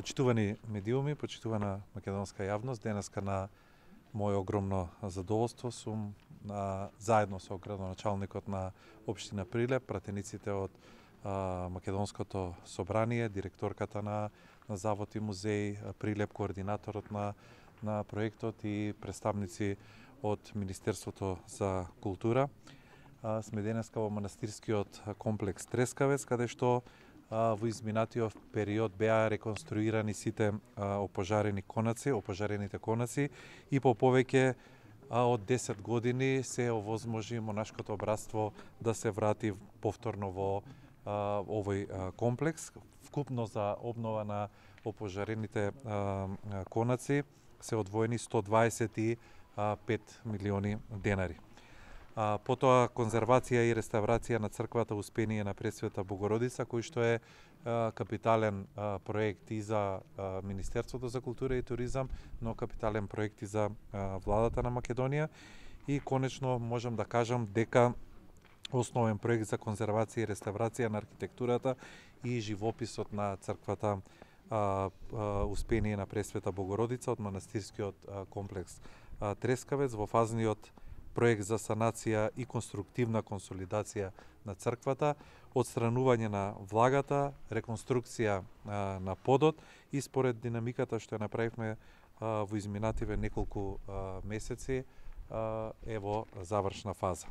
Почитувани медиуми, почитувана македонска јавност, денеска на моје огромно задоволство сум заедно со градоначалникот на општина Прилеп, пратениците од Македонското собрание, директорката на Завод и музеј Прилеп, координаторот на проектот и представници од Министерството за култура. Сме денеска во манастирскиот комплекс Трескавец, каде што во изминатиот период беа реконструирани сите опожарените конаци и по повеќе од 10 години се овозможи монашкото братство да се врати повторно во овој комплекс. Вкупно за обнова на опожарените конаци се одвоени 125 милиони денари. Потоа конзервација и реставрација на црквата Успение на Пресвета Богородица, кој што е капитален проект и за Министерството за култура и туризам, но капитален проект и за владата на Македонија. И конечно можам да кажам дека основен проект за конзервација и реставрација на архитектурата и живописот на црквата Успение на Пресвета Богородица од манастирскиот комплекс Трескавец во фазниот проект за санација и конструктивна консолидација на црквата, отстранување на влагата, реконструкција на подот и според динамиката што ја направивме во изминативе неколку месеци е во завршна фаза.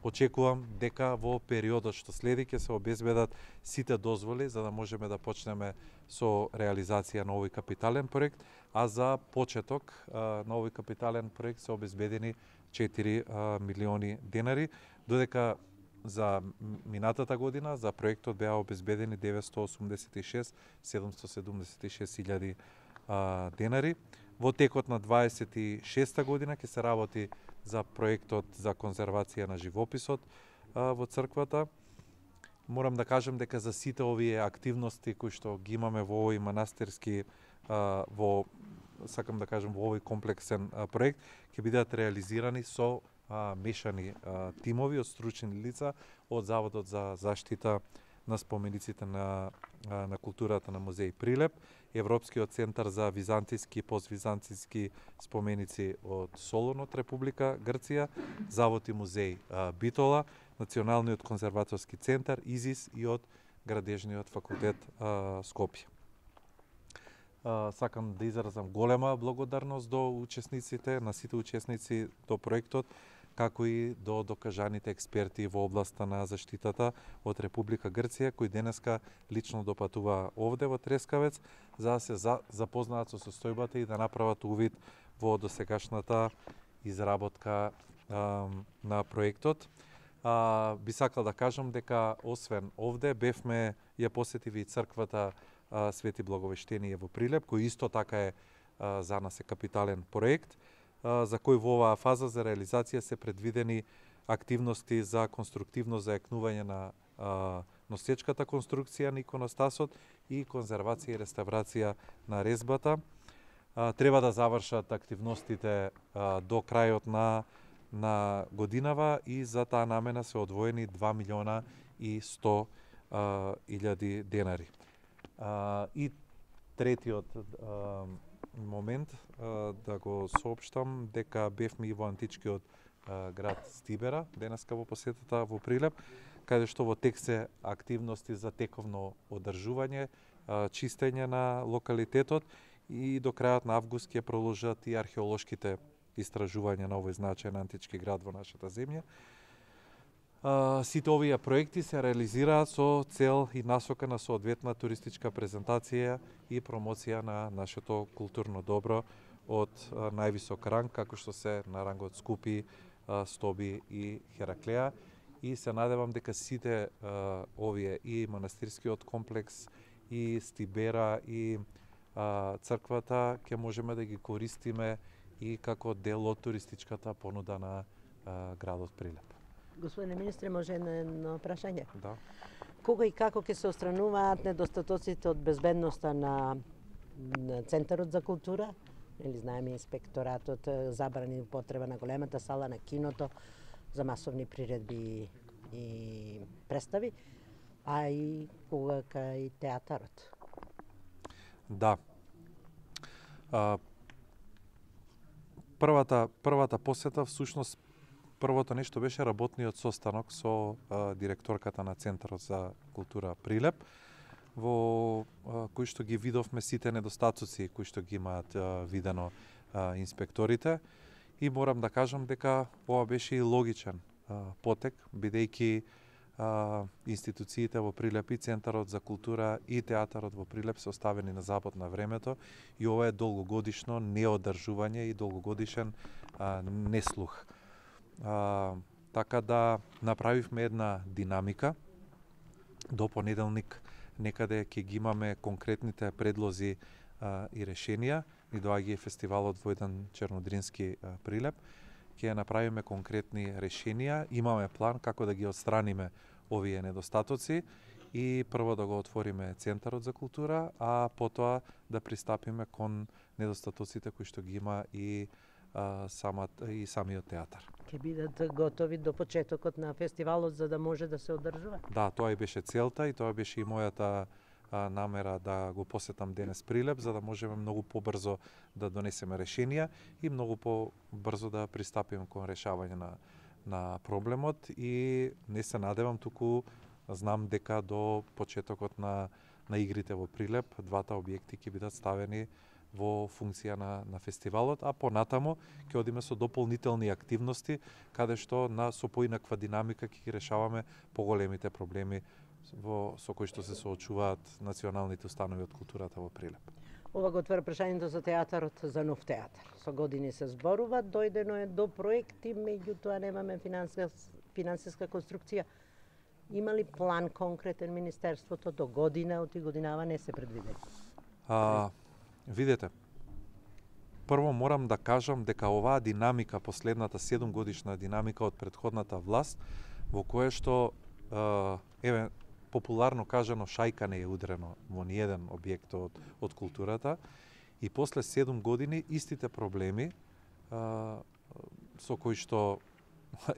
Очекувам дека во периодот што следи ќе се обезбедат сите дозволи за да можеме да почнеме со реализација на овој капитален проект, а за почеток на овој капитален проект се обезбедени 4 милиони денари, додека за минатата година за проектот беа обезбедени 986.776 денари. Во текот на 26-та година ќе се работи за проектот за конзервација на живописот во црквата. Морам да кажам дека за сите овие активности кои што ги имаме во овој манастирски сакам да кажам во овој комплексен проект ќе бидат реализирани со мешани тимови од стручни лица од Заводот за заштита на спомениците на културата на музеј Прилеп, Европскиот центар за византиски и поствизантиски споменици од Солун од Република Грција, Завод и музеј Битола, Националниот конзерваторски центар ИЗИС и од Градежниот факултет Скопје. Сакам да изразам голема благодарност до учесниците, на сите учесници до проектот, како и до докажаните експерти во областа на заштитата од Република Грција, кои денеска лично допатува овде во Трескавец, за да се запознаат со состојбата и да направат увид во досегашната изработка на проектот. Би сакал да кажам дека освен овде ја посетиви и црквата Свети Благовештение во Прилеп, кој исто така е за нас е капитален проект, за кој во оваа фаза за реализација се предвидени активности за конструктивно зајакнување на носечката конструкција на иконостасот и конзервација и реставрација на резбата. Треба да завршат активностите до крајот на годинава и за таа намена се одвоени 2 милиона и 100 илјади денари. И третиот момент да го соопштам дека бевме и во античкиот град Стибера, денеска во посетата во Прилеп, каде што во тек се активности за тековно одржување, чистење на локалитетот и до крајот на август ќе продолжат и археолошките истражувања на овој значаен антички град во нашата земја. Сите овие проекти се реализираат со цел и насока на соодветна туристичка презентација и промоција на нашето културно добро од највисок ранг, како што се на рангот Скупи, Стоби и Хераклеа. И се надевам дека сите овие и манастирскиот комплекс, и Стибера, и црквата ќе можеме да ги користиме и како дел од туристичката понуда на градот Прилеп. Господине министре, може едно прашање? Да. Кога и како ќе се отстрануваат недостатоците од безбедноста на Центарот за култура? Знаеме инспекторатот забрани употреба на големата сала, на киното, за масовни приредби и представи, а и кога кај театарот? Да, Првата посета, всушност, првото нешто беше работниот состанок со директорката на Центарот за култура Прилеп, во кој што ги видовме сите недостатоци кои што ги имаат видено инспекторите, и морам да кажам дека ова беше и логичен потек, бидејќи институциите во Прилеп и Центарот за култура и театарот во Прилеп се оставени на запад на времето, и ова е долгогодишно неодржување и долгогодишен неслух. Така да направивме една динамика. До понеделник некаде ќе ги имаме конкретните предлози и решенија. Ни доаѓа фестивалот во еден Чернодрински Прилеп. Ќе направиме конкретни решенија, имаме план како да ги отстраниме овие недостатоци и прво да го отвориме Центарот за култура, а потоа да пристапиме кон недостатоците кои што ги има и самиот театар. Ќе бидат готови до почетокот на фестивалот за да може да се одржува? Да, тоа и беше целта и тоа беше и мојата намера да го посетам денес Прилеп, за да можеме многу побрзо да донесеме решенија и многу побрзо да пристапиме кон решавање на проблемот, и не се надевам, туку знам дека до почетокот на игрите во Прилеп двата објекти ќе бидат ставени во функција на фестивалот, а понатамо ќе одиме со дополнителни активности каде што со поинаква динамика ќе ги решаваме поголемите проблеми со кои што се соочуваат националните установи од културата во Прилеп. Ова го отвора прашањето за театарот, за нов театар. Со години се зборува, дојдено е до проекти, меѓутоа немаме финансиска конструкција. Има ли план конкретен Министерството до година, од годинава не се предвидени? Видете, прво морам да кажам дека оваа динамика, последната 7-годишна динамика од претходната власт, во која што, популарно кажано, шајка не е удрено во ниеден објект од културата, и после 7 години истите проблеми со кои што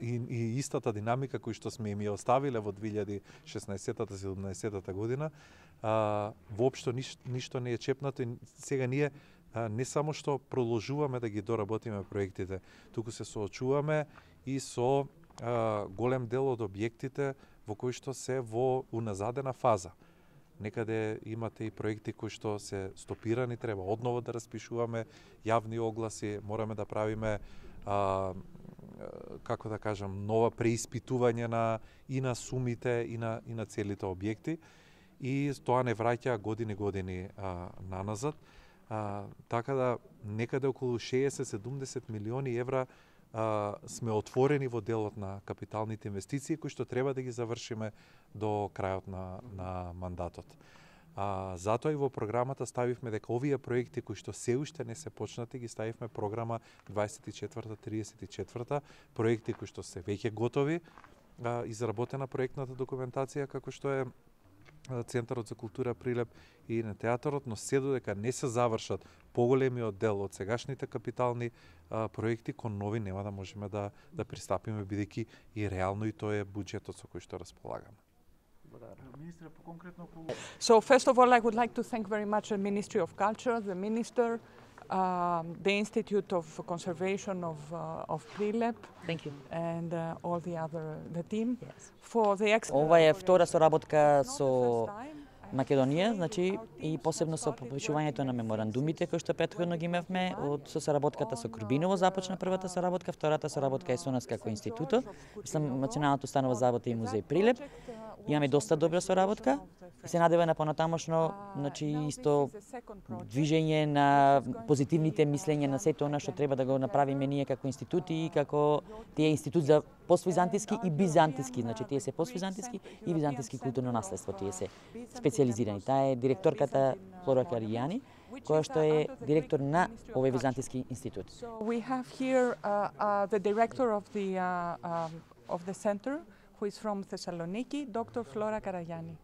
и истата динамика кои што сме им ја оставиле во 2016-17 година, воопшто ништо не е чепнато, и сега ние не само што продолжуваме да ги доработиме проектите, туку се соочуваме и со голем дел од објектите во кои што се во уназадена фаза. Некаде имате и проекти кои што се стопирани, треба одново да распишуваме јавни огласи, мораме да правиме како да кажам, нова преиспитување и на сумите и на целите објекти, и тоа не враќа години наназад. Така да некаде околу 60-70 милиони евра сме отворени во делот на капиталните инвестиции, кои што треба да ги завршиме до крајот на мандатот. Затоа и во програмата ставивме дека овие проекти кои што се уште не се почнати, ги ставивме програма 24-34, проекти кои што се веќе готови, изработена проектната документација како што е Центарот за култура Прилеп и на театарот, но се додека не се завршат поголемиот дел од сегашните капитални проекти, кон нови нема да можеме да пристапиме, бидејќи и реално и тоа е буџетот со кој што располагаме. So first of all, I would like to thank very much the Ministry of Culture, the Minister, the Institute of Conservation of Prilep. Thank you. And all the team. Yes. For the Ова е втора соработка со Македонија, значи и посебно со повишувањето на меморандумите кои што претходно ги имавме, со соработката со Крбиново започна првата соработка, втората соработка е со нас како институтот, со Националната установа за работа и музеј Прилеп. Имаме доста добра соработка и се надева на понатамошно, значи исто движење на позитивните мислења на сето она што треба да го направиме ние како институти и како тие институт за поствизантиски и бизантиски, значи тие се поствизантиски и византиски културно наследство, тие се специализирани. Таа е директорката Флора Карајани, која што е директор на овој византиски институт. So we have here the director of the center, who is from Thessaloniki, Dr. Flora Karajani.